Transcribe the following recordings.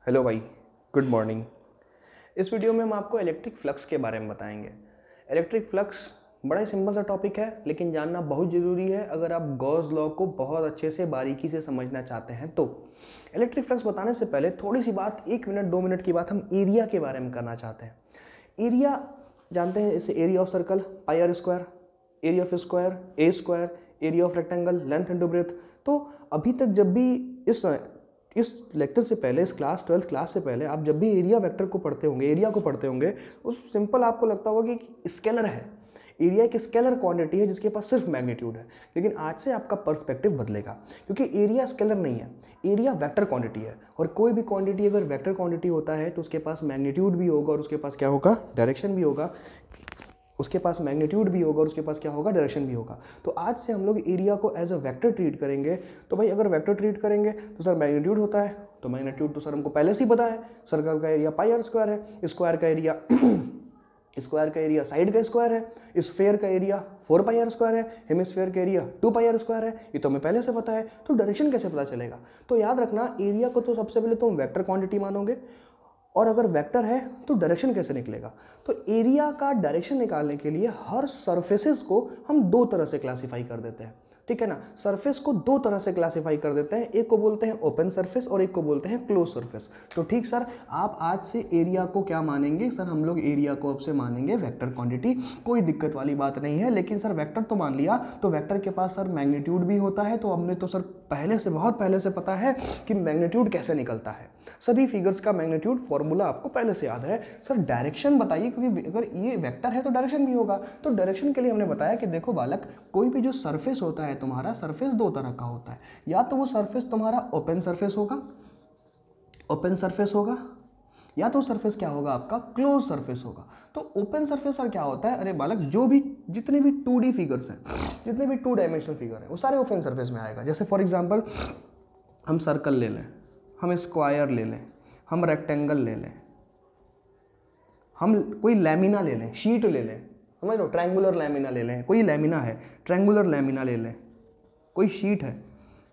Hello भाई, good morning. इस video में हम आपको इलेक्ट्रिक फ्लक्स के बारे में बताएंगे। इलेक्ट्रिक फ्लक्स बड़ा ही सिंपल सा टॉपिक है, लेकिन जानना बहुत ज़रूरी है अगर आप गॉस लॉ को बहुत अच्छे से बारीकी से समझना चाहते हैं तो। इलेक्ट्रिक फ्लक्स बताने से पहले थोड़ी सी बात, 1 मिनट 2 मिनट की बात हम एरिया के बारे में करना चाहते हैं। एरिया जानते हैं, इसे area of circle pi r square, area of square a square, area of rectangle length into breadth. तो अभी तक जब भी इस लेक्चर से पहले, इस क्लास 12th क्लास से पहले आप जब भी एरिया वेक्टर को पढ़ते होंगे, एरिया को पढ़ते होंगे, उस सिंपल आपको लगता होगा कि स्केलर है। एरिया एक स्केलर क्वांटिटी है जिसके पास सिर्फ मैग्नीट्यूड है। लेकिन आज से आपका पर्सपेक्टिव बदलेगा, क्योंकि एरिया स्केलर नहीं है, एरिया वेक्टर क्वांटिटी है। और कोई भी क्वांटिटी अगर वेक्टर क्वांटिटी होता है तो उसके पास मैग्नीट्यूड भी होगा और उसके पास क्या होगा, डायरेक्शन भी होगा। उसके पास मैग्नीट्यूड भी होगा और उसके पास क्या होगा, डायरेक्शन भी होगा। तो आज से हम लोग एरिया को एज अ वेक्टर ट्रीट करेंगे। तो भाई अगर वेक्टर ट्रीट करेंगे तो सर मैग्नीट्यूड होता है, तो मैग्नीट्यूड तो सर हमको पहले से ही पता है, सर्कल का एरिया पाई आर स्क्वायर है, स्क्वायर का एरिया स्क्वायर का एरिया साइड का स्क्वायर है, स्फेयर का एरिया 4 पाई आर स्क्वायर है, हेमिस्फेयर का एरिया 2 पाई आर स्क्वायर है। ये तो हमें पहले से पता है। तो डायरेक्शन कैसे पता चलेगा? तो याद रखना, एरिया को तो सबसे पहले तुम वेक्टर क्वांटिटी मानोगे, और अगर वेक्टर है तो डायरेक्शन कैसे निकलेगा? तो एरिया का डायरेक्शन निकालने के लिए हर सरफेसेस को हम 2 तरह से क्लासिफाई कर देते हैं, ठीक है ना। सरफेस को 2 तरह से क्लासिफाई कर देते हैं, एक को बोलते हैं ओपन सरफेस और एक को बोलते हैं क्लोज सरफेस। तो ठीक सर, आप आज से एरिया को क्या मानेंगे? सर हम लोग एरिया को अब से मानेंगे वेक्टर क्वांटिटी। कोई दिक्कत वाली बात नहीं है, लेकिन सर वेक्टर तो मान लिया, तो वेक्टर के पास सर मैग्नीट्यूड भी होता है। तो हमने तो सर पहले से, बहुत पहले से पता है कि मैग्नीट्यूड कैसे निकलता है। सभी फिगर्स का मैग्नीट्यूड फॉर्मूला आपको पहले से याद है। सर डायरेक्शन बताइए, क्योंकि अगर ये वेक्टर है तो डायरेक्शन भी होगा। तो डायरेक्शन के लिए हमने बताया कि देखो बालक, कोई भी जो सरफेस होता है तुम्हारा, सरफेस 2 तरह का होता है। या तो वो सरफेस तुम्हारा ओपन सरफेस होगा, ओपन सरफेस होगा, या तो सरफेस क्या होगा आपका, क्लोज सरफेस होगा। तो ओपन सरफेस सर क्या होता है? अरे बालक, जो भी जितने भी 2D फिगर्स हैं, जितने भी 2 डायमेंशनल फिगर हैं, वो सारे ओपन सरफेस में आएगा। जैसे फॉर एग्जांपल हम सर्कल ले लें, हम स्क्वायर ले लें, हम रेक्टेंगल ले लें, हम कोई लैमिना ले लें, शीट ले लें, समझ लो, ट्रायंगुलर लैमिना ले लें, कोई लैमिना है, ट्रायंगुलर लैमिना ले लें, कोई शीट है,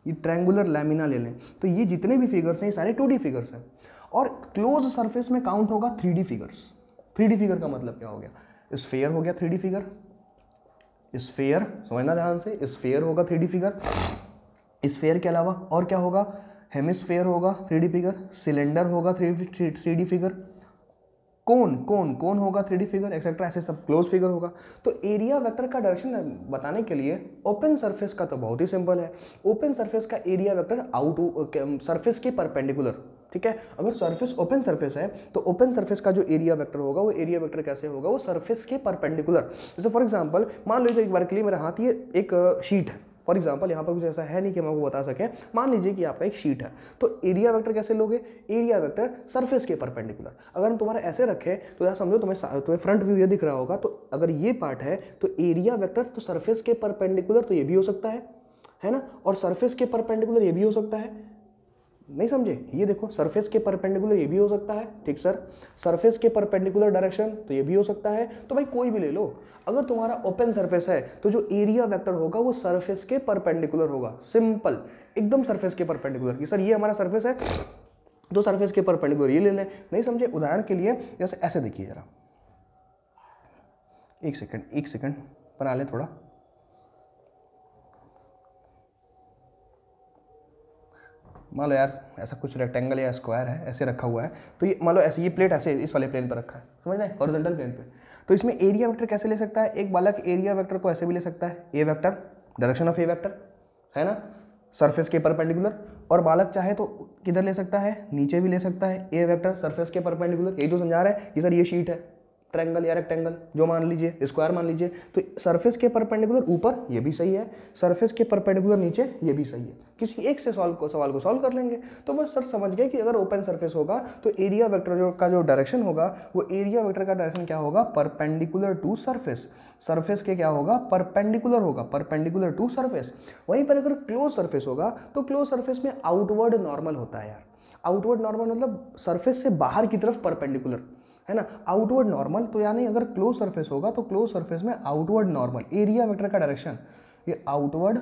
ये ट्रायंगुलर लैमिना ले लें। तो ये जितने भी फिगर्स हैं ये सारे 2D फिगर्स हैं। और क्लोज सरफेस में काउंट होगा 3D फिगर्स। 3D फिगर का मतलब क्या हो गया? स्फेयर हो गया 3D फिगर, स्फेयर समझना ध्यान से, स्फेयर होगा 3D फिगर। स्फेयर के अलावा और क्या होगा? हेमिस्फेयर होगा 3D फिगर, सिलेंडर होगा 3D फिगर, कोन कोन कोन होगा 3D फिगर, एक्सेट्रा, ऐसे सब क्लोज फिगर होगा। तो एरिया वेक्टर का डायरेक्शन बताने के लिए ओपन सरफेस का तो बहुत ही सिंपल है। ओपन सरफेस का एरिया वेक्टर आउट सरफेस के परपेंडिकुलर, ठीक है। अगर सरफेस ओपन सरफेस है तो ओपन सरफेस का जो एरिया वेक्टर होगा, वो एरिया वेक्टर कैसे होगा? वो सरफेस के परपेंडिकुलर। जैसे फॉर एग्जांपल मान लीजिए एक बार के लिए मेरे हाथ ये एक शीट है, फॉर एग्जाम्पल यहाँ पर कुछ ऐसा है नहीं कि मैं आपको बता सकें, मान लीजिए कि आपका एक शीट है, तो एरिया वेक्टर कैसे लोगे? एरिया वेक्टर सरफेस के परपेंडिकुलर। अगर हम तुम्हारा ऐसे रखें तो यार समझो, तुम्हें फ्रंट व्यू ये दिख रहा होगा, तो अगर ये पार्ट है तो एरिया वेक्टर तो सरफेस के परपेंडिकुलर, तो ये भी हो सकता है ना, और सरफेस के परपेंडिकुलर ये भी हो सकता है। नहीं समझे? ये देखो, सरफेस के परपेंडिकुलर ये भी हो सकता है, ठीक सर। सरफेस के परपेंडिकुलर डायरेक्शन तो ये भी हो सकता है। तो भाई कोई भी ले लो, अगर तुम्हारा ओपन सरफेस है तो जो एरिया वेक्टर होगा वो सरफेस के परपेंडिकुलर होगा। सिंपल, एकदम सरफेस के परपेंडिकुलर। कि सर ये हमारा सरफेस है तो सरफेस के परपेंडिकुलर ये ले लें। नहीं समझे? उदाहरण के लिए जैसे ऐसे देखिए जरा, एक सेकंड बना ले थोड़ा। मान लो यार ऐसा कुछ रेक्टेंगल या स्क्वायर है, ऐसे रखा हुआ है, तो ये मान लो ऐसे, ये प्लेट ऐसे इस वाले प्लेन पर रखा है, समझ रहे हैं, हॉरिजॉन्टल प्लेन पे। तो इसमें एरिया वेक्टर कैसे ले सकता है? एक बालक एरिया वेक्टर को ऐसे भी ले सकता है, a vector, direction of a vector, है ना, सरफेस के परपेंडिकुलर। और बालक चाहे तो किधर ले सकता है? नीचे भी ले सकता है, ए वेक्टर सरफेस के परपेंडिकुलर। यही तो समझा रहे हैं कि सर ये शीट है, ट्रायंगल या रेक्टेंगल जो मान लीजिए, स्क्वायर मान लीजिए, तो सरफेस के परपेंडिकुलर ऊपर ये भी सही है, सरफेस के परपेंडिकुलर नीचे ये भी सही है। किसी एक से सवाल को सॉल्व कर लेंगे। तो बस सर समझ गए कि अगर ओपन सरफेस होगा तो एरिया वेक्टर का जो डायरेक्शन होगा, वो एरिया वेक्टर का डायरेक्शन क्या होगा? Perpendicular to surface. सरफेस के क्या होगा? परपेंडिकुलर होगा, परपेंडिकुलर टू सरफेस। वहीं पर अगर क्लोज सरफेस होगा तो क्लोज सरफेस में आउटवर्ड नॉर्मल होता है यार। आउटवर्ड नॉर्मल मतलब सरफेस से बाहर की तरफ परपेंडिकुलर, है ना, आउटवर्ड नॉर्मल। तो यानी अगर क्लोज सरफेस होगा तो क्लोज सरफेस में आउटवर्ड नॉर्मल, एरिया वेक्टर का डायरेक्शन ये आउटवर्ड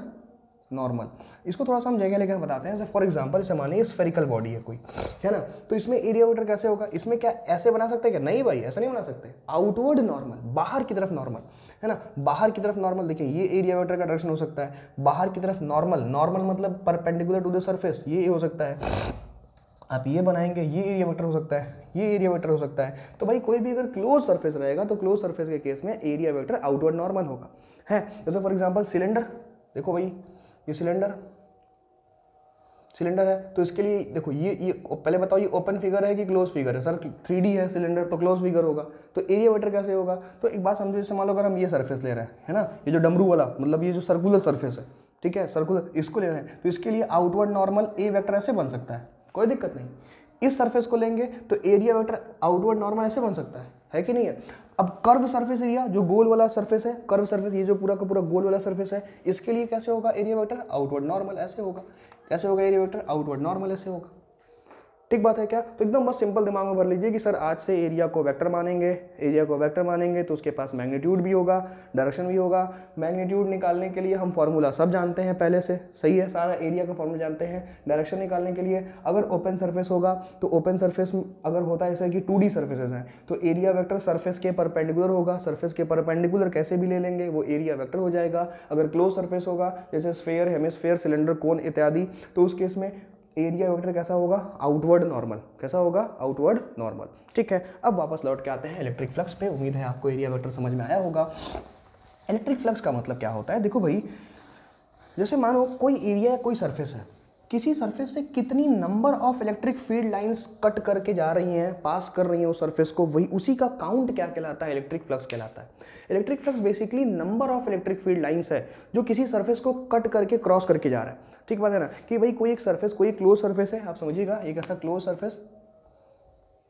नॉर्मल। इसको थोड़ा सा हम जगह लेकर बताते हैं। जैसे फॉर एग्जांपल इसे मानिए स्फेरिकल बॉडी है कोई, है ना, तो इसमें एरिया वेक्टर कैसे होगा, इसमें क्या ऐसे बना सकते हैं क्या, नहीं भाई ऐसा नहीं बना सकते, आउटवर्ड नॉर्मल, बाहर की तरफ नॉर्मल, है ना, बाहर की तरफ नॉर्मल। देखिए ये एरिया वेक्टर का डायरेक्शन हो सकता है, बाहर की तरफ नॉर्मल, नॉर्मल मतलब परपेंडिकुलर टू द सरफेस, ये हो सकता है। आप ये बनाएंगे, ये एरिया वेक्टर हो सकता है, ये एरिया वेक्टर हो सकता है। तो भाई कोई भी अगर क्लोज सरफेस रहेगा तो क्लोज सरफेस के केस में एरिया वेक्टर आउटवर्ड नॉर्मल होगा, है। जैसे फॉर एग्जांपल सिलेंडर, देखो भाई ये सिलेंडर है, तो इसके लिए देखो ये पहले बताओ ये ओपन फिगर है कि क्लोज फिगर है, सर 3D है सिलेंडर तो क्लोज फिगर होगा, तो एरिया वेक्टर कैसे होगा। तो एक बात समझो, जैसे मान लो अगर हम ये सरफेस ले रहे हैं, है ना, ये जो डमरू वाला मतलब ये जो सर्कुलर सरफेस है, ठीक है, सर्कुलर, इसको ले रहे हैं, तो इसके लिए आउटवर्ड नॉर्मल ए वेक्टर ऐसे बन सकता है, कोई दिक्कत नहीं। इस सरफेस को लेंगे तो एरिया वेक्टर आउटवर्ड नॉर्मल ऐसे बन सकता है कि नहीं है। अब कर्व सरफेस एरिया, जो गोल वाला सरफेस है, कर्व सरफेस, ये जो पूरा का पूरा गोल वाला सरफेस है, इसके लिए कैसे होगा एरिया वेक्टर आउटवर्ड नॉर्मल ऐसे होगा। कैसे होगा एरिया वेक्टर आउटवर्ड नॉर्मल ऐसे होगा। ठीक बात है क्या। तो एकदम बस सिंपल दिमाग में भर लीजिए कि सर आज से एरिया को वेक्टर मानेंगे, एरिया को वेक्टर मानेंगे तो उसके पास मैग्नीट्यूड भी होगा, डायरेक्शन भी होगा। मैग्नीट्यूड निकालने के लिए हम फॉर्मूला सब जानते हैं पहले से, सही है, सारा एरिया का फॉर्मूला जानते हैं। डायरेक्शन निकालने के लिए अगर ओपन सरफेस होगा तो ओपन सरफेस अगर होता है जैसे कि 2D सर्फेसेज हैं तो एरिया वेक्टर सरफेस के परपेंडिकुलर होगा, सरफेस के परपेंडिकुलर कैसे भी ले लेंगे वो एरिया वेक्टर हो जाएगा। अगर क्लोज सरफेस होगा जैसे स्फेयर, हेमिस्फेयर, सिलेंडर, कोन इत्यादि, तो उस केस में एरिया वेक्टर कैसा होगा आउटवर्ड नॉर्मल, कैसा होगा आउटवर्ड नॉर्मल। ठीक है, अब वापस लौट के आते हैं इलेक्ट्रिक फ्लक्स पे। उम्मीद है आपको एरिया वेक्टर समझ में आया होगा। इलेक्ट्रिक फ्लक्स का मतलब क्या होता है, देखो भाई, जैसे मानो कोई एरिया है, कोई सरफेस है, किसी सरफेस से कितनी number of electric field lines cut करके जा रही हैं, पास कर रही हैं उस सरफेस को, वही उसी का काउंट क्या कहलाता है, इलेक्ट्रिक फ्लक्स कहलाता है। Electric flux basically number of electric field lines है जो किसी सरफेस को कट करके क्रॉस करके जा रहा है। ठीक बात है ना, कि भाई कोई एक सरफेस, कोई क्लोज सरफेस है, आप समझिएगा, एक ऐसा क्लोज सरफेस,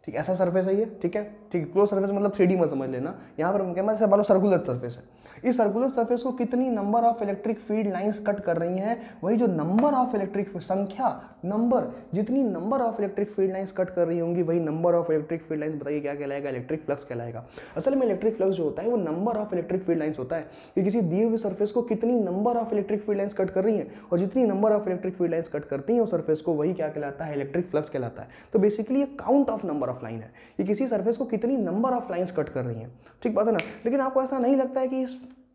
ठीक, ऐसा सरफेस है ये, ठीक है, ठीक, क्लोज सरफेस मतलब 3D मत समझ लेना, यहाँ पर क्या मतलब मान लो सर्कुलर सरफेस है। इस सर्कुलर सरफेस को कितनी number of electric field lines cut कर रही हैं, वही जो नंबर ऑफ इलेक्ट्रिक संख्या, नंबर, जितनी number of electric field lines cut कर रही होंगी वही number of electric field lines, बताइए क्या कहलाएगा, इलेक्ट्रिक फ्लक्स कहलाएगा। असल में इलेक्ट्रिक फ्लक्स जो होता है वो number of electric field lines होता है कि किसी दिए हुए सरफेस को कितनी number of electric field lines cut कर रही हैं, और जितनी number of electric field lines cut करती हैं उस सरफेस को, वही क्या कहलाता है, इलेक्ट्रिक फ्लक्स कहलाता है। तो बेसिकली ये count of number of line है, ये किसी सरफेस को कितनी नंबर ऑफ लाइंस कट कर रही हैं। ठीक बात है ना। लेकिन आपको ऐसा नहीं लगता है कि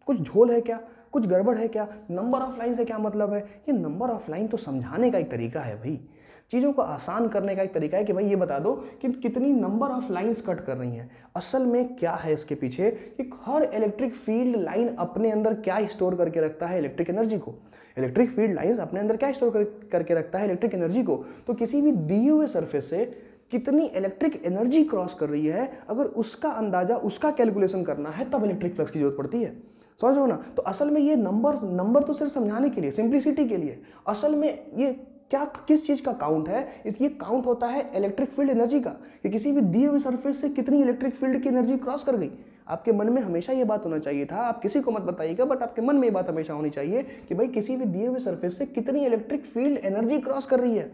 कुछ झोल है क्या, कुछ गड़बड़ है क्या, नंबर ऑफ लाइन से क्या मतलब है। ये नंबर ऑफ लाइन तो समझाने का एक तरीका है भाई, चीज़ों को आसान करने का एक तरीका है कि भाई ये बता दो कि कितनी नंबर ऑफ लाइंस कट कर रही हैं। असल में क्या है इसके पीछे कि हर इलेक्ट्रिक फील्ड लाइन अपने अंदर क्या स्टोर करके रखता है, इलेक्ट्रिक एनर्जी को। इलेक्ट्रिक फील्ड लाइंस अपने अंदर क्या स्टोर करके रखता है, इलेक्ट्रिक एनर्जी को। तो किसी भी दिए हुए सरफेस से कितनी इलेक्ट्रिक एनर्जी क्रॉस कर रही है, अगर उसका अंदाजा, उसका कैलकुलेशन करना है तब इलेक्ट्रिक फ्लक्स की जरूरत पड़ती है। समझ रहे हो ना। तो असल में ये नंबर तो सिर्फ समझाने के लिए, सिंप्लिसिटी के लिए। असल में ये क्या, किस चीज़ का काउंट है, ये काउंट होता है इलेक्ट्रिक फील्ड एनर्जी का, कि किसी भी दिए हुए सरफेस से कितनी इलेक्ट्रिक फील्ड की एनर्जी क्रॉस कर गई। आपके मन में हमेशा ये बात होना चाहिए था, आप किसी को मत बताइएगा बट आपके मन में ये बात हमेशा होनी चाहिए कि भाई किसी भी दिए हुए सरफेस से कितनी इलेक्ट्रिक फील्ड एनर्जी क्रॉस कर रही है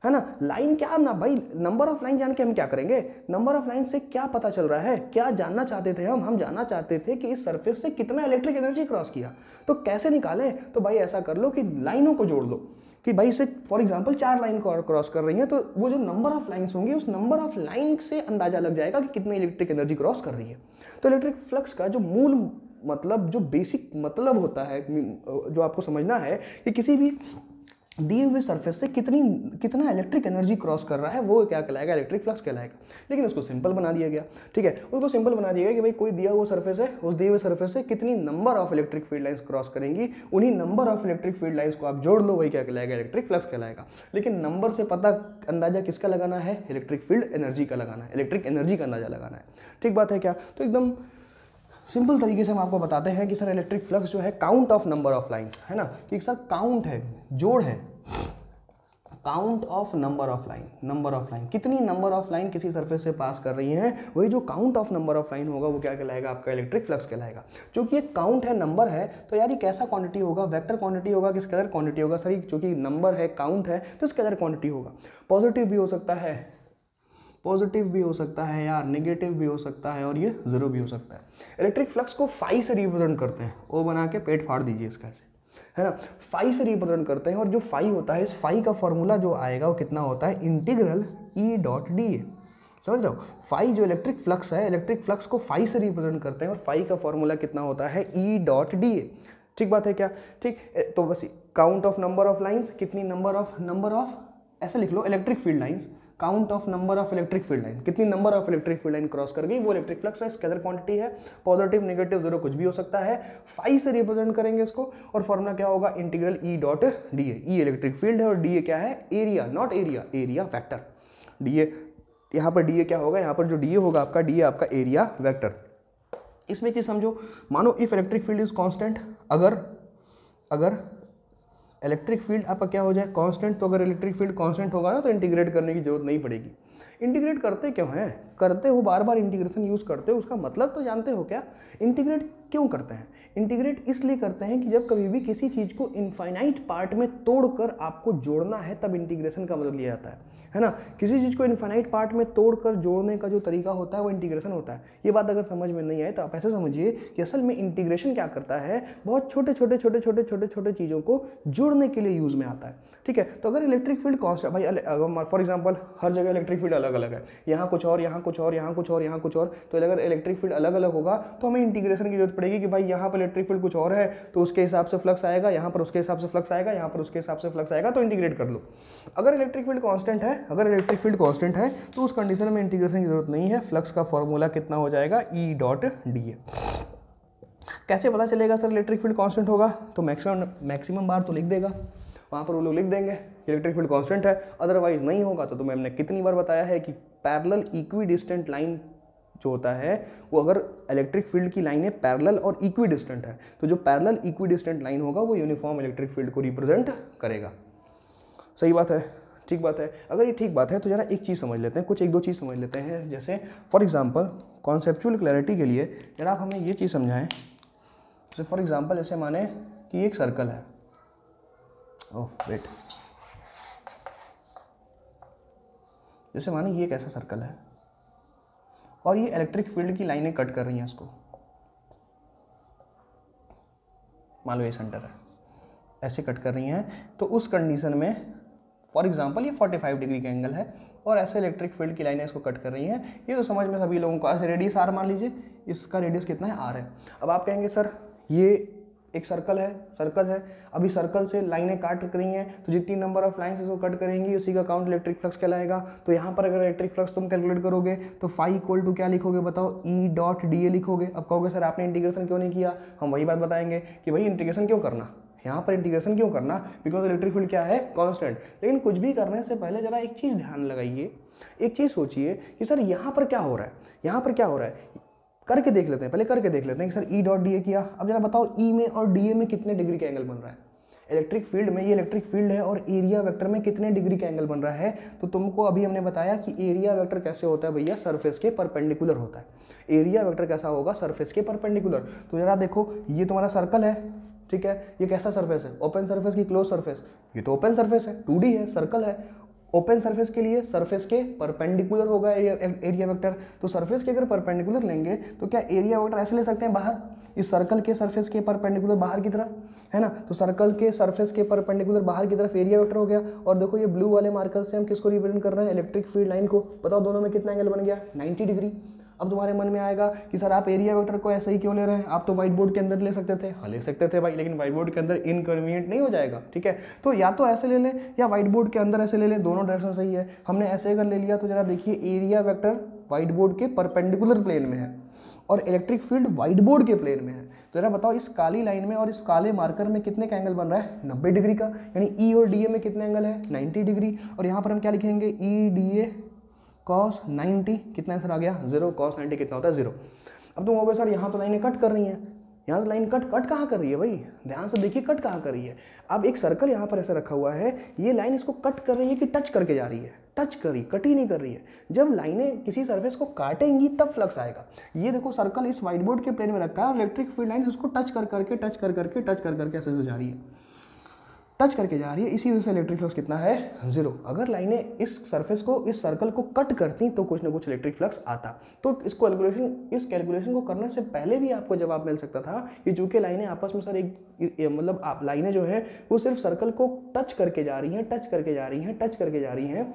ना। लाइन क्या ना भाई, नंबर ऑफ लाइन जान के हम क्या करेंगे, नंबर ऑफ लाइन से क्या पता चल रहा है, क्या जानना चाहते थे हम जानना चाहते थे कि इस सरफेस से कितना इलेक्ट्रिक एनर्जी क्रॉस किया। तो कैसे निकालें, तो भाई ऐसा कर लो कि लाइनों को जोड़ लो कि भाई से फॉर एग्जांपल 4 लाइन क्रॉस कर रही हैं, तो वो जो नंबर ऑफ लाइंस होंगी उस नंबर ऑफ लाइन से अंदाजा लग जाएगा कि कितनी इलेक्ट्रिक एनर्जी क्रॉस कर रही है। तो इलेक्ट्रिक फ्लक्स का जो मूल मतलब, जो बेसिक मतलब होता है, जो आपको समझना है कि किसी भी दिए हुए सरफेस से कितना इलेक्ट्रिक एनर्जी क्रॉस कर रहा है, वो क्या कहलाएगा, इलेक्ट्रिक फ्लक्स कहलाएगा। लेकिन उसको सिंपल बना दिया गया, ठीक है, उसको सिंपल बना दिया गया कि भाई कोई दिया हुआ सरफेस है, उस दिए हुए सरफेस से कितनी number of electric field lines cross करेंगी, उन्हीं number of electric field lines को आप जोड़ लो, वही क्या कहलाएगा, इलेक्ट्रिक फ्लक्स कहलाएगा। लेकिन नंबर से पता अंदाजा किसका लगाना है, इलेक्ट्रिक फील्ड एनर्जी का लगाना है, इलेक्ट्रिक एनर्जी का अंदाजा लगाना है। ठीक बात है क्या। तो एकदम सिंपल तरीके से हम आपको बताते हैं कि सर इलेक्ट्रिक फ्लक्स जो है count of number of lines, है ना, कि सर काउंट है, जोड़ है, count of number of line, कितनी नंबर ऑफ लाइन किसी सरफेस से पास कर रही हैं, वही जो count of number of line होगा वो क्या कहलाएगा, आपका इलेक्ट्रिक फ्लक्स कहलाएगा। क्योंकि एक काउंट है, नंबर है, तो यार ये कैसा क्वांटिटी होगा, वेक्टर क्वांटिटी होगा कि स्केलर क्वांटिटी होगा। सर क्योंकि नंबर है, काउंट है, तो स्केलर क्वांटिटी होगा। पॉजिटिव भी हो सकता है, यार नेगेटिव भी हो सकता है, और ये जीरो भी हो सकता है। इलेक्ट्रिक फ्लक्स को फाई से रिप्रेजेंट करते हैं, ओ बना के पेट फाड़ दीजिए इसका ऐसे, है ना, फाई से रिप्रेजेंट करते हैं। और जो फाई होता है, इस फाई का फॉर्मूला जो आएगा वो कितना होता है, integral E dot D A. समझ रहे हो, फाई जो इलेक्ट्रिक फ्लक्स है, इलेक्ट्रिक फ्लक्स को फाई से रिप्रेजेंट करते हैं और फाई का फॉर्मूला कितना होता है, ई डॉट डी ए। ठीक बात है क्या, ठीक। तो बस count of number of lines, कितनी नंबर ऑफ ऐसे लिख लो, electric field lines, count of number of electric field line, कितनी number of electric field line cross कर गई, वो इलेक्ट्रिक फ्लक्स है, स्केलर क्वांटिटी है, पॉजिटिव नेगेटिव जीरो कुछ भी हो सकता है, फाई से रिप्रेजेंट करेंगे इसको। और फॉर्मूला क्या होगा, integral E dot D A. E electric field है और डी ए क्या है, area, not area, area vector. D A, यहाँ पर डी ए क्या होगा, यहाँ पर जो डी ए होगा आपका, डी ए आपका एरिया वेक्टर। इसमें चीज समझो, मानो if electric field is constant, अगर इलेक्ट्रिक फील्ड आपका क्या हो जाए, कांस्टेंट, तो अगर इलेक्ट्रिक फील्ड कांस्टेंट होगा ना तो इंटीग्रेट करने की जरूरत नहीं पड़ेगी। इंटीग्रेट करते क्यों हैं, करते हो बार बार इंटीग्रेशन यूज़ करते हो, उसका मतलब तो जानते हो क्या, इंटीग्रेट क्यों करते हैं। इंटीग्रेट इसलिए करते हैं कि जब कभी भी किसी चीज़ को इनफाइनाइट पार्ट में तोड़कर आपको जोड़ना है तब इंटीग्रेशन का मतलब लिया जाता है ना। किसी चीज़ को इनफाइनाइट पार्ट में तोड़कर जोड़ने का जो तरीका होता है वो इंटीग्रेशन होता है। ये बात अगर समझ में नहीं आए तो आप ऐसे समझिए कि असल में इंटीग्रेशन क्या करता है, बहुत छोटे छोटे चीज़ों को जोड़ने के लिए यूज़ में आता है। ठीक है, तो अगर इलेक्ट्रिक फील्ड कांस्टेंट, भाई फॉर एग्जांपल हर जगह इलेक्ट्रिक फील्ड अलग अलग है, यहाँ कुछ और, यहाँ कुछ और, यहाँ कुछ और, यहाँ कुछ और, तो अगर इलेक्ट्रिक फील्ड अलग अलग होगा तो हमें इंटीग्रेशन की जरूरत पड़ेगी कि भाई यहाँ पर इलेक्ट्रिक फील्ड कुछ और है तो उसके हिसाब से फ्लक्स आएगा, यहाँ पर उसके हिसाब से फ्लक्स आएगा, यहाँ पर उसके हिसाब से फ्लक्स आएगा, तो इंटीग्रेट कर लो। अगर इलेक्ट्रिक फील्ड कांस्टेंट है, तो उस कंडीशन में इंटीग्रेशन की जरूरत नहीं है। फ्लक्स का फॉर्मूला कितना हो जाएगा, ई डॉट डी ए। कैसे पता चलेगा सर इलेक्ट्रिक फील्ड कांस्टेंट होगा, तो मैक्सिमम बार तो लिख देगा, वहाँ पर वो लोग लिख देंगे इलेक्ट्रिक फील्ड कांस्टेंट है। अदरवाइज नहीं होगा तो तुम्हें हमने कितनी बार बताया है कि पैरेलल इक्विडिस्टेंट लाइन जो होता है वो, अगर इलेक्ट्रिक फील्ड की लाइनें पैरेलल और इक्विडिस्टेंट है तो जो पैरेलल इक्विडिस्टेंट लाइन होगा वो यूनिफॉर्म इलेक्ट्रिक फील्ड को रिप्रेजेंट करेगा। सही बात है, ठीक बात है। अगर ये ठीक बात है तो जरा एक चीज़ समझ लेते हैं, कुछ एक दो चीज़ समझ लेते हैं। जैसे फॉर एग्जांपल कॉन्सेप्चुअल क्लैरिटी के लिए जरा आप हमें ये चीज़ समझाएं। जैसे फॉर एग्जांपल ऐसे माने कि एक सर्कल है, ओह वेट, जैसे माने ये एक ऐसा सर्कल है और ये इलेक्ट्रिक फील्ड की लाइनें कट कर रही हैं इसको, मान लो ये सेंटर है, ऐसे कट कर रही हैं, तो उस कंडीशन में फॉर एग्जांपल ये 45 डिग्री का एंगल है और ऐसे इलेक्ट्रिक फील्ड की लाइनें इसको कट कर रही हैं। ये तो समझ में सभी लोगों को, ऐसे रेडियस आर मान लीजिए, इसका रेडियस कितना है, आर है। अब आप कहेंगे सर ये एक सर्कल है, अभी सर्कल से लाइनें काट रही हैं तो जितनी नंबर ऑफ लाइन्स इसको कट करेंगी उसी का काउंट इलेक्ट्रिक फ्लक्स कहलाएगा। तो यहाँ पर अगर इलेक्ट्रिक फ्लक्स तुम कैलकुलेट करोगे तो फाई इक्वल टू क्या लिखोगे बताओ, ई डॉट डी ए लिखोगे। अब कहोगे सर आपने इंटीग्रेशन क्यों नहीं किया, हम वही बात बताएंगे कि भाई इंटीग्रेशन क्यों करना, यहाँ पर इंटीग्रेशन क्यों करना, बिकॉज इलेक्ट्रिक फील्ड क्या है, कांस्टेंट। लेकिन कुछ भी करने से पहले जरा एक चीज़ ध्यान लगाइए, एक चीज़ सोचिए कि सर यहाँ पर क्या हो रहा है, यहाँ पर क्या हो रहा है, करके देख लेते हैं, पहले करके देख लेते हैं कि sir E dot D A किया। अब जरा बताओ ई में और डी ए में कितने डिग्री का एंगल बन रहा है, इलेक्ट्रिक फील्ड में, ये इलेक्ट्रिक फील्ड है और एरिया वेक्टर में कितने डिग्री का एंगल बन रहा है। तो तुमको अभी हमने बताया कि एरिया वेक्टर कैसे होता है भैया, सरफेस के परपेंडिकुलर होता है। एरिया वेक्टर कैसा होगा, सरफेस के परपेंडिकुलर। तो जरा देखो ये तुम्हारा सर्कल है, ठीक है, ये कैसा सरफेस है, ओपन सरफेस की क्लोज सरफेस, ये तो ओपन सरफेस है, 2D है, सर्कल है। ओपन सरफेस के लिए सरफेस के परपेंडिकुलर होगा एरिया वेक्टर। तो सरफेस के अगर परपेंडिकुलर लेंगे तो क्या एरिया वेक्टर ऐसे ले सकते हैं बाहर, इस सर्कल के सरफेस के परपेंडिकुलर बाहर की तरफ, है ना। तो सर्कल के सरफेस के परपेंडिकुलर बाहर की तरफ एरिया वेक्टर हो गया। और देखो ये ब्लू वाले मार्कर से हम किसको रिप्रेजेंट कर रहे हैं, इलेक्ट्रिक फील्ड लाइन को। बताओ दोनों में कितना एंगल बन गया, 90 डिग्री। अब तुम्हारे मन में आएगा कि सर आप एरिया वेक्टर को ऐसे ही क्यों ले रहे हैं, आप तो व्हाइट बोर्ड के अंदर ले सकते थे। हाँ ले सकते थे भाई, लेकिन व्हाइट बोर्ड के अंदर इनकन्वीनियंट नहीं हो जाएगा, ठीक है। तो या तो ऐसे ले ले या व्हाइट बोर्ड के अंदर ऐसे ले ले, दोनों डायरेक्शन सही है। हमने ऐसे अगर ले लिया तो जरा देखिए एरिया वेक्टर व्हाइट बोर्ड के परपेंडिकुलर प्लेन में है और इलेक्ट्रिक फील्ड व्हाइट बोर्ड के प्लेन में है। तो जरा बताओ इस काली लाइन में और इस काले मार्कर में कितने का एंगल बन रहा है, 90 डिग्री का। यानी ई और डी ए में कितने एंगल है, 90 डिग्री। और यहाँ पर हम क्या लिखेंगे, ई डी ए कॉस 90, कितना आंसर आ गया, 0। कॉस 90 कितना होता है, 0। अब तुम हो गए सर यहाँ तो लाइनें कट कर रही हैं, यहाँ तो लाइन कट कहाँ कर रही है भाई, ध्यान से देखिए कट कहाँ कर रही है। अब एक सर्कल यहाँ पर ऐसे रखा हुआ है, ये लाइन इसको कट कर रही है कि टच करके जा रही है, टच करी, कट ही नहीं कर रही है। जब लाइनें किसी सरफेस को काटेंगी तब फ्लक्स आएगा। ये देखो सर्कल इस व्हाइट बोर्ड के प्लेन में रखा है और इलेक्ट्रिक फील्ड लाइन इसको टच करके ऐसे जा रही है। टच करके जा रही है, इसी वजह से इलेक्ट्रिक फ्लक्स कितना है, 0। अगर लाइनें इस सरफेस को, इस सर्कल को कट करती तो कुछ ना कुछ इलेक्ट्रिक फ्लक्स आता। तो इस कैलकुलेशन को करने से पहले भी आपको जवाब मिल सकता था कि चूंकि लाइनें आपस में सर मतलब आप लाइनें जो है वो सिर्फ सर्कल को टच करके जा रही हैं,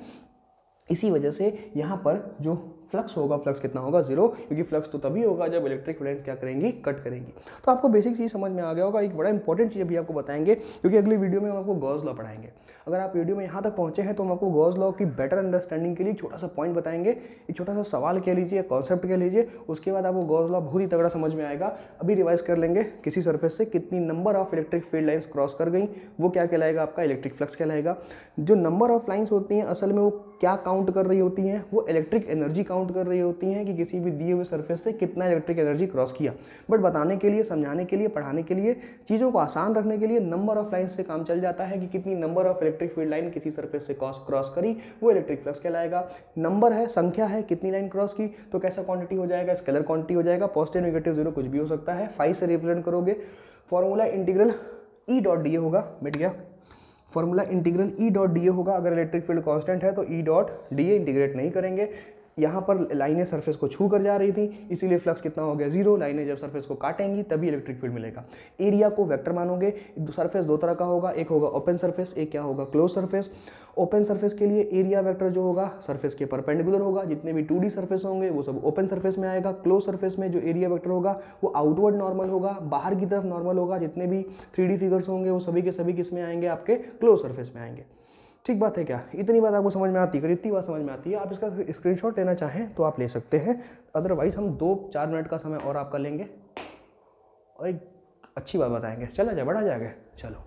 इसी वजह से यहाँ पर जो फ्लक्स होगा, फ्लक्स कितना होगा, 0, क्योंकि फ्लक्स तो तभी होगा जब इलेक्ट्रिक फील्ड क्या करेंगी, कट करेंगी। तो आपको बेसिक चीज़ समझ में आ गया होगा। एक बड़ा इंपॉर्टेंट चीज़ अभी आपको बताएंगे, क्योंकि अगली वीडियो में हम आपको गॉस लॉ पढ़ाएंगे। अगर आप वीडियो में यहाँ तक पहुँचे हैं तो हम आपको गॉस लॉ की बेटर अंडरस्टैंडिंग के लिए छोटा सा पॉइंट बताएंगे, एक छोटा सा सवाल कह लीजिए, कॉन्सेप्ट कह लीजिए, उसके बाद आपको गॉस लॉ बहुत ही तगड़ा समझ में आएगा। अभी रिवाइज कर लेंगे, किसी सर्फेस से कितनी number of electric field lines cross कर गई, वो क्या कहलाएगा, आपका इलेक्ट्रिक फ्लक्स कहलाएगा। जो नंबर ऑफ लाइन्स होती हैं असल में वो क्या काउंट कर रही होती हैं, वो इलेक्ट्रिक एनर्जी काउंट कर रही होती हैं कि किसी भी दिए हुए सरफेस से कितना इलेक्ट्रिक एनर्जी क्रॉस किया। बट बताने के लिए, समझाने के लिए, पढ़ाने के लिए, चीज़ों को आसान रखने के लिए नंबर ऑफ लाइन्स पे काम चल जाता है कि कितनी number of electric field line किसी सरफेस से क्रॉस करी, वो इलेक्ट्रिक फ्लक्स कहलाएगा। नंबर है, संख्या है, कितनी लाइन क्रॉस की, तो कैसा क्वांटिटी हो जाएगा, स्केलर क्वांटिटी हो जाएगा, पॉजिटिव नेगेटिव जीरो कुछ भी हो सकता है। 5 से रिप्रेजेंट करोगे, formula integral E dot D A होगा, मिट गया, formula integral E dot D A होगा। अगर इलेक्ट्रिक फील्ड कांस्टेंट है तो E dot D A integrate नहीं करेंगे। यहाँ पर लाइनें सरफेस को छू कर जा रही थी, इसीलिए फ्लक्स कितना हो गया, 0। लाइनें जब सरफेस को काटेंगी तभी इलेक्ट्रिक फील्ड मिलेगा। एरिया को वेक्टर मानोगे, सरफेस दो तरह का होगा, एक होगा ओपन सरफेस, एक क्या होगा, क्लोज सरफेस। ओपन सरफेस के लिए एरिया वेक्टर जो होगा सरफेस के परपेंडिकुलर होगा, जितने भी 2D सरफेस होंगे वो सब ओपन सरफेस में आएगा। क्लोज सरफेस में जो एरिया वेक्टर होगा वो आउटवर्ड नॉर्मल होगा, बाहर की तरफ नॉर्मल होगा। जितने भी 3D फिगर्स होंगे वो सभी के सभी किस में आएंगे, आपके क्लोज सरफेस में आएंगे। ठीक बात है क्या, इतनी बात आपको समझ में आती है? अगर इतनी बात समझ में आती है, आप इसका स्क्रीनशॉट लेना चाहें तो आप ले सकते हैं, अदरवाइज हम 2-4 मिनट का समय और आपका लेंगे और एक अच्छी बात बताएंगे। चला जाए, बढ़ा जाएगा, चलो।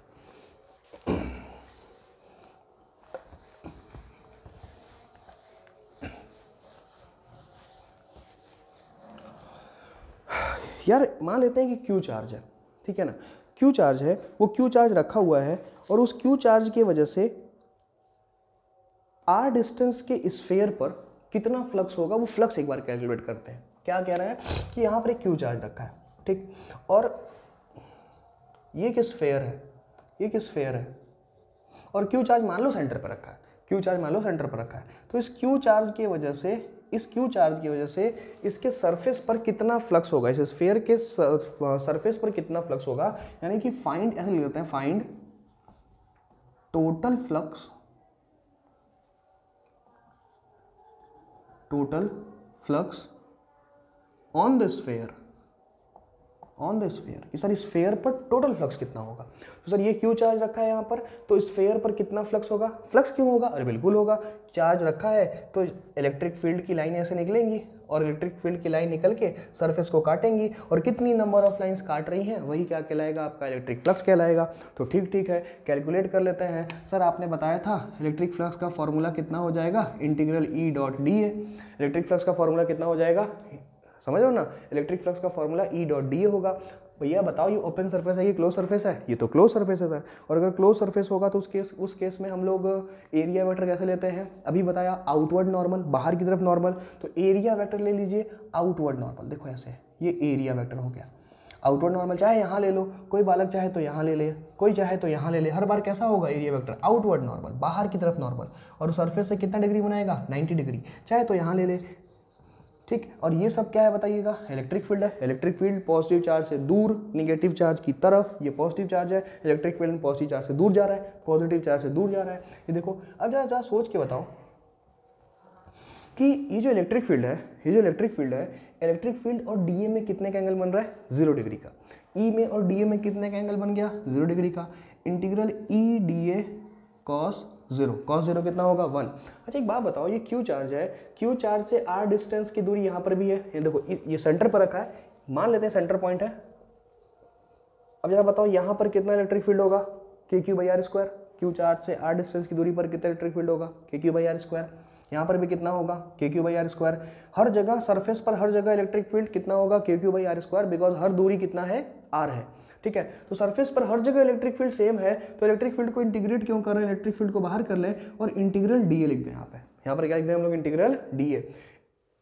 यार मान लेते हैं कि क्यू चार्ज है, ठीक है ना, क्यू चार्ज है, वो क्यू चार्ज रखा हुआ है और उस क्यू चार्ज की वजह से आर डिस्टेंस के स्फीयर पर कितना फ्लक्स होगा, वो फ्लक्स एक बार कैलकुलेट करते हैं। क्या कह रहा है कि यहाँ पर एक क्यू चार्ज रखा है, ठीक, और ये एक स्फीयर है, ये एक स्फीयर है, और क्यू चार्ज मान लो सेंटर पर रखा है, क्यू चार्ज मान लो सेंटर पर रखा है। तो इस क्यू चार्ज की वजह से, इस क्यू चार्ज की वजह से इसके सरफेस पर कितना फ्लक्स होगा, इस स्फीयर के सरफेस पर कितना फ्लक्स होगा, यानी कि फाइंड, ऐसे लिख देते हैं, find total flux, total flux on the sphere, on the sphere, कि सर स्फीयर पर टोटल फ्लक्स कितना होगा। तो सर ये क्यू चार्ज रखा है यहाँ पर, तो स्फीयर पर कितना फ्लक्स होगा, फ्लक्स क्यों होगा, अरे बिल्कुल होगा, चार्ज रखा है तो इलेक्ट्रिक फील्ड की लाइन ऐसे निकलेंगी और इलेक्ट्रिक फील्ड की लाइन निकल के सरफेस को काटेंगी, और कितनी नंबर ऑफ लाइंस काट रही हैं वही क्या कहलाएगा, आपका इलेक्ट्रिक फ्लक्स कहलाएगा। तो ठीक है, कैलकुलेट कर लेते हैं। सर आपने बताया था इलेक्ट्रिक फ्लक्स का फॉर्मूला कितना हो जाएगा, integral E dot D A. Electric flux का फॉर्मूला कितना हो जाएगा, समझ लो ना, इलेक्ट्रिक फ्लक्स का formula E dot D A होगा। भैया बताओ ये ओपन सरफेस है, ये क्लोज सरफेस है, ये तो क्लोज सरफेस है सर। और अगर क्लोज सरफेस होगा तो उस केस में हम लोग एरिया वेक्टर कैसे लेते हैं, अभी बताया, आउटवर्ड नॉर्मल, बाहर की तरफ नॉर्मल। तो एरिया वेक्टर ले लीजिए आउटवर्ड नॉर्मल, देखो ऐसे, ये एरिया वेक्टर हो गया। आउटवर्ड नॉर्मल चाहे यहाँ ले लो, कोई बालक चाहे तो यहाँ ले ले, कोई चाहे तो यहाँ ले ले, हर बार कैसा होगा एरिया वेक्टर, आउटवर्ड नॉर्मल, बाहर की तरफ नॉर्मल, और सरफेस से कितना डिग्री बनाएगा, 90 डिग्री, चाहे तो यहाँ ले ले, ठीक। और ये सब क्या है बताइएगा, इलेक्ट्रिक फील्ड है। इलेक्ट्रिक फील्ड पॉजिटिव चार्ज से दूर, नेगेटिव चार्ज की तरफ, ये पॉजिटिव चार्ज है, इलेक्ट्रिक फील्ड पॉजिटिव चार्ज से दूर जा रहा है, पॉजिटिव चार्ज से दूर जा रहा है। ये देखो, अब जरा सोच के बताओ कि ये जो इलेक्ट्रिक फील्ड है, इलेक्ट्रिक फील्ड और डीए में कितने का एंगल बन रहा है, 0 डिग्री का। ई में और डीए में कितने का एंगल बन गया, 0 डिग्री का। Integral E D A cos 0 कितना होगा, 1। अच्छा एक बात बताओ, ये क्यू चार्ज है, क्यू चार्ज से आर डिस्टेंस की दूरी यहाँ पर भी है, ये देखो ये सेंटर पर रखा है, मान लेते हैं सेंटर पॉइंट है। अब जरा बताओ यहाँ पर कितना इलेक्ट्रिक फील्ड होगा, के Q by are square. Q charge से आर डिस्टेंस की दूरी पर कितना इलेक्ट्रिक फील्ड होगा, के क्यू बाई आर स्क्वायर। यहाँ पर भी कितना होगा, के क्यू बाई आर स्क्वायर। हर जगह सरफेस पर हर जगह इलेक्ट्रिक फील्ड कितना होगा, के Q by are square, because हर दूरी कितना है, आर है, ठीक है। तो सरफेस पर हर जगह इलेक्ट्रिक फील्ड सेम है, तो इलेक्ट्रिक फील्ड को इंटीग्रेट क्यों कर रहे हैं, इलेक्ट्रिक फील्ड को बाहर कर लें और इंटीग्रल डीए लिख दें। यहाँ पर क्या लिख दें हम लोग, इंटीग्रल डीए।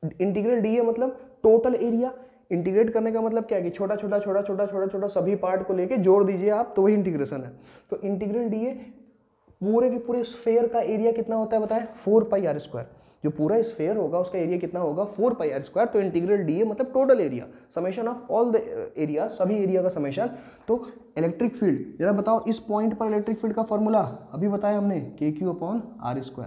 इंटीग्रल डीए मतलब टोटल एरिया, इंटीग्रेट करने का मतलब क्या है कि छोटा छोटा छोटा छोटा छोटा छोटा सभी पार्ट को लेके जोड़ दीजिए आप, तो वही इंटीग्रेशन है। तो इंटीग्रल डी ए पूरे के पूरे स्फेयर का एरिया कितना होता है बताएं, 4πr²। जो पूरा स्फेयर होगा उसका एरिया कितना होगा, 4πr²। तो इंटीग्रल डी ए मतलब total area, summation of all the area, सभी एरिया का समेशन। तो इलेक्ट्रिक फील्ड जरा बताओ, इस पॉइंट पर इलेक्ट्रिक फील्ड का फॉर्मूला अभी बताया हमने, KQ/r²।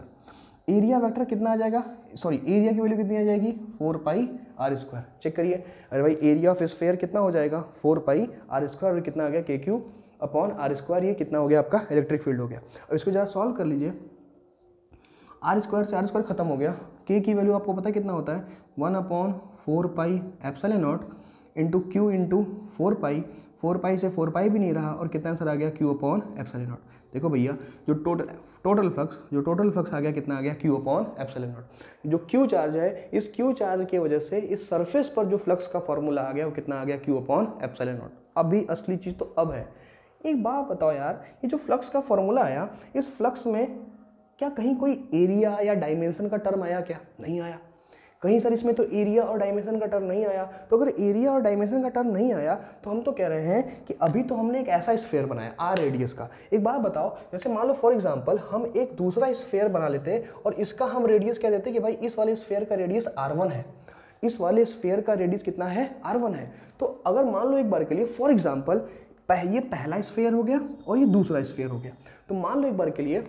एरिया वेक्टर कितना आ जाएगा, सॉरी एरिया की वैल्यू कितनी आ जाएगी, 4πr²। चेक करिए, अरे भाई एरिया ऑफ स्फेयर कितना हो जाएगा, 4πr², और कितना आ गया, KQ/r²। ये कितना हो गया आपका इलेक्ट्रिक फील्ड हो गया। अब इसको जरा सॉल्व कर लीजिए, r² से r² खत्म हो गया, k की वैल्यू आपको पता है कितना होता है, 1/4πε0 इंटू Q इंटू 4π, 4π से 4π भी नहीं रहा, और कितना आंसर आ गया, Q/ε0। देखो भैया जो टोटल फ्लक्स आ गया, कितना आ गया, Q/ε0। जो Q चार्ज है, इस Q चार्ज की वजह से इस सरफेस पर जो फ्लक्स का फॉर्मूला आ गया वो कितना आ गया, Q/ε0। अभी असली चीज़ तो अब है। एक बात बताओ यार, ये जो फ्लक्स का फॉर्मूला आया, इस फ्लक्स में क्या कहीं कोई एरिया या डायमेंशन का टर्म आया क्या, नहीं आया कहीं सर, इसमें तो एरिया और डायमेंशन का टर्म नहीं आया। तो अगर एरिया और डायमेंशन का टर्म नहीं आया तो हम तो कह रहे हैं कि अभी तो हमने एक ऐसा स्फीयर बनाया r रेडियस का। एक बात बताओ, जैसे मान लो फॉर एग्जांपल हम एक दूसरा स्फीयर बना लेते और इसका हम रेडियस कह देते कि भाई इस वाले स्फीयर का रेडियस r1 है, इस वाले स्फीयर का रेडियस कितना है, r1 है। तो अगर मान लो एक बार के लिए फॉर एग्जाम्पल ये पहला स्फीयर हो गया और ये दूसरा स्फीयर हो गया, तो मान लो एक बार के लिए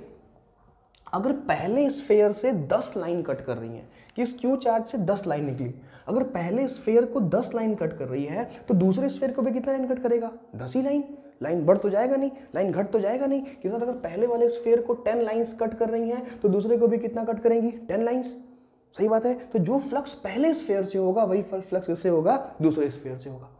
अगर पहले स्फीयर से 10 लाइन कट कर रही है, कि इस क्यू चार्ज से 10 लाइन निकली, अगर पहले स्फीयर को 10 लाइन कट कर रही है तो दूसरे स्फीयर को भी कितना लाइन कट करेगा, 10 ही लाइन। लाइन बढ़ तो जाएगा नहीं, लाइन घट तो जाएगा नहीं कि सर अगर पहले वाले स्फीयर को 10 लाइंस कट कर रही हैं तो दूसरे को भी कितना कट करेंगी, 10 लाइंस। सही बात है। तो जो फ्लक्स पहले स्फीयर से होगा वही फ्लक्स इससे होगा दूसरे स्फीयर से होगा।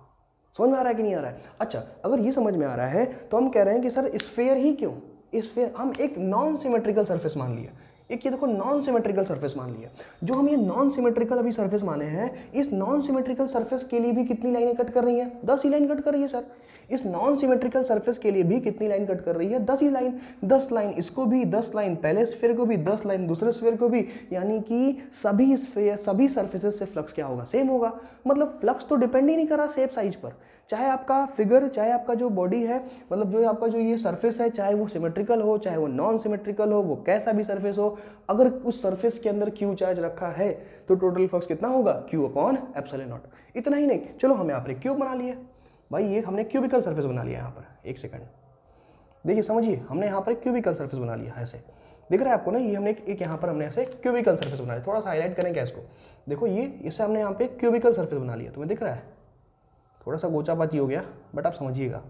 समझ में आ रहा है कि नहीं आ रहा है? अच्छा, अगर ये समझ में आ रहा है तो हम कह रहे हैं कि सर स्फीयर ही क्यों, स्फीयर हम एक नॉन सिमेट्रिकल सरफेस मान लिया, एक ये देखो नॉन सिमेट्रिकल सरफेस मान लिया। जो हम ये नॉन सिमेट्रिकल अभी सरफेस माने हैं, इस नॉन सिमेट्रिकल सरफेस के लिए भी कितनी लाइनें कट कर रही हैं, 10 ही लाइन कट कर रही है सर। इस नॉन सिमेट्रिकल सरफेस के लिए भी कितनी लाइन कट कर रही है, 10 ही लाइन। 10 लाइन इसको भी, 10 लाइन पहले स्फीयर को भी, 10 लाइन दूसरे स्फीयर को भी, यानी कि सभी स्फीयर सभी सरफेसेस से फ्लक्स क्या होगा, सेम होगा। मतलब फ्लक्स तो डिपेंड ही नहीं कर रहा शेप साइज पर, चाहे आपका फिगर, चाहे आपका जो बॉडी है, मतलब जो आपका जो ये सरफेस है, चाहे वो सिमेट्रिकल हो चाहे वो नॉन सिमेट्रिकल हो, वो कैसा भी सरफेस हो, अगर उस सरफेस के अंदर क्यू चार्ज रखा है तो टोटल फ्लक्स कितना होगा, Q/ε0। इतना ही नहीं, चलो हम यहाँ पर एक क्यूब बना लिए भाई, ये हमने क्यूबिकल सरफेस बना लिया यहाँ पर। एक सेकंड देखिए, समझिए, हमने यहाँ पर एक क्यूबिकल सरफेस बना लिया, ऐसे दिख रहा है आपको ना, ये हमने एक यहाँ पर हमने ऐसे क्यूबिकल सरफेस बना लिया। थोड़ा सा हाईलाइट करेंगे इसको, देखो ये इससे हमने यहाँ पे क्यूबिकल सरफेस बना लिया, तुम्हें दिख रहा है, थोड़ा सा गोचाबाची हो गया बट आप समझिएगा,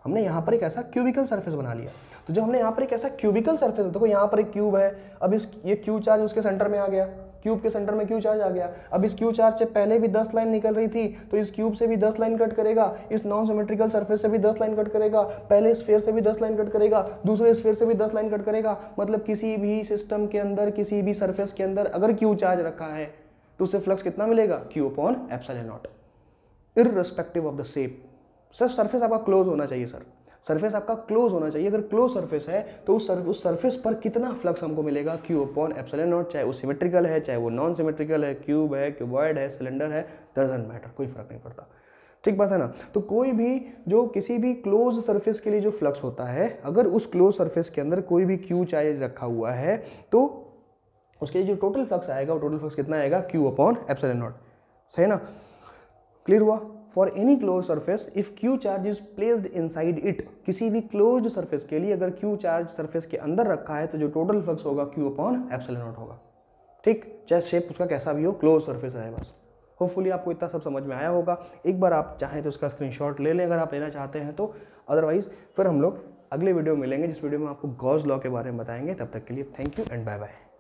हमने यहाँ पर एक ऐसा क्यूबिकल सरफेस बना लिया। तो जब हमने यहाँ पर एक ऐसा क्यूबिकल सरफेस, देखो यहाँ पर एक क्यूब है, अब ये क्यू चार्ज उसके सेंटर में आ गया, क्यूब के सेंटर में क्यू चार्ज आ गया। अब इस क्यू चार्ज से पहले भी 10 लाइन निकल रही थी, तो इस क्यूब से भी 10 लाइन कट करेगा, इस नॉन सिमेट्रिकल सरफेस से भी 10 लाइन कट करेगा, पहले स्फीयर से भी 10 लाइन कट करेगा, दूसरे स्फीयर से भी 10 लाइन कट करेगा। मतलब किसी भी सिस्टम के अंदर, किसी भी सरफेस के अंदर अगर क्यू चार्ज रखा है तो उससे फ्लक्स कितना मिलेगा, Q/ε0, irrespective of the shape. Sir surface आपका क्लोज होना चाहिए, सर सरफेस आपका क्लोज होना चाहिए। अगर क्लोज सरफेस है तो उस सरफेस पर कितना फ्लक्स हमको मिलेगा, Q/ε0, चाहे वो सिमेट्रिकल है चाहे वो नॉन सिमेट्रिकल है, क्यूब है, क्यूबॉइड है, सिलेंडर है, डजंट मैटर, कोई फर्क नहीं पड़ता। ठीक बात है ना। तो कोई भी जो किसी भी क्लोज सरफेस के लिए जो फ्लक्स होता है, अगर उस क्लोज सरफेस के अंदर कोई भी क्यू चार्ज रखा हुआ है तो उसके लिए जो टोटल फ्लक्स आएगा वो टोटल फ्लक्स कितना आएगा, Q/ε0। सही ना, क्लियर हुआ। For any close surface if Q charge is placed inside it, किसी भी क्लोज्ड सरफेस के लिए अगर क्यू चार्ज सरफेस के अंदर रखा है तो जो टोटल फ्लक्स होगा Q/ε0 होगा। ठीक, चाहे शेप उसका कैसा भी हो, क्लोज सरफेस रहे बस। होपफुली आपको इतना सब समझ में आया होगा। एक बार आप चाहें तो उसका स्क्रीनशॉट ले लें अगर आप लेना चाहते हैं तो, अदरवाइज फिर हम लोग अगले वीडियो में मिलेंगे जिस वीडियो में आपको गॉस लॉ के बारे में बताएंगे। तब तक के लिए thank you and bye bye.